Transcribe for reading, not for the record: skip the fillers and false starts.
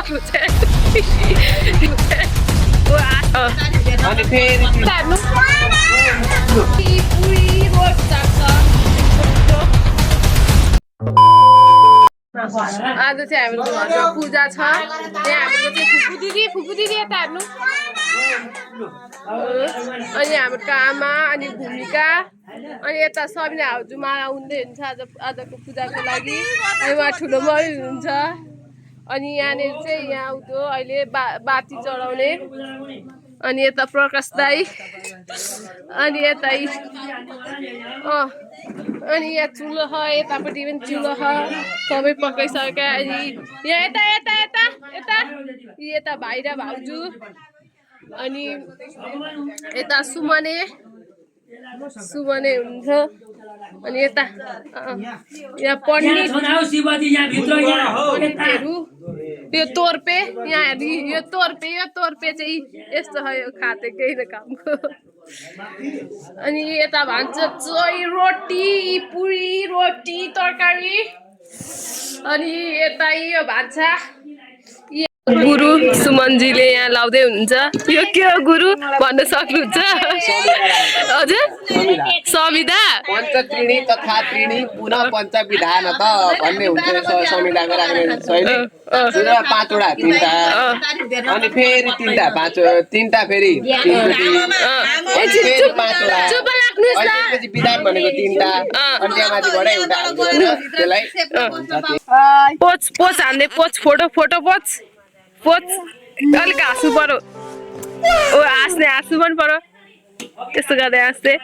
अनि फेरि आज चाहिँ हाम्रो घरमा पूजा छ त्यहाँ हाम्रो चाहिँ फुपू दिदी यता हेर्नु अनि हाम्रो आमा अनि भूमिका अनि यता सबैले हाउजुमा आउँदै हुन्छ आजको पूजाको लागि अनि उहाँ ठुलो मरि हुनुहुन्छ अनि यहाँनिर चाहिँ यहाँ आउँथ्यो अहिले बाती चढाउने अनि यता प्रकाश दाई अनि यता अनि यहाँ चुलो छ यतापट्टि पनि चुलो छ सबै पकाइसक्यो अनि यहाँ यता यता यता यता यता भाइ र भाउजू अनि यता सुमने हुन्छ अनि यता यहाँ पण्डितहरू यो तोर्पे यहाँ यो तोर्पे चाहिँ यस्तो छ यो खाते केही न कामको अनि यता भन्छ चोई रोटी पुरी रोटी तरकारी अनि यता यो भान्सा गुरु सुमनजीले यहाँ लाउँदै हुनुहुन्छ यो के हो गुरु भन्न सक्नुहुन्छ हजुर संविधा पञ्चत्रिणी तथा त्रिणी पुनः पञ्चविधान त भन्ने हुन्छ संविधाको राख्ने शैली पाँचवटा तिनवटा अनि फेरि तिनवटा फेरि विधान भनेको तिनवटा अनि त्यहाँ माथिबाट एउटा त्यसलाई पोच हान्ने पोच फोटो पोच अलिक हाँस्नु पर्यो हाँस्नु पनि पर्यो त्यस्तो गर्दै हाँस्दै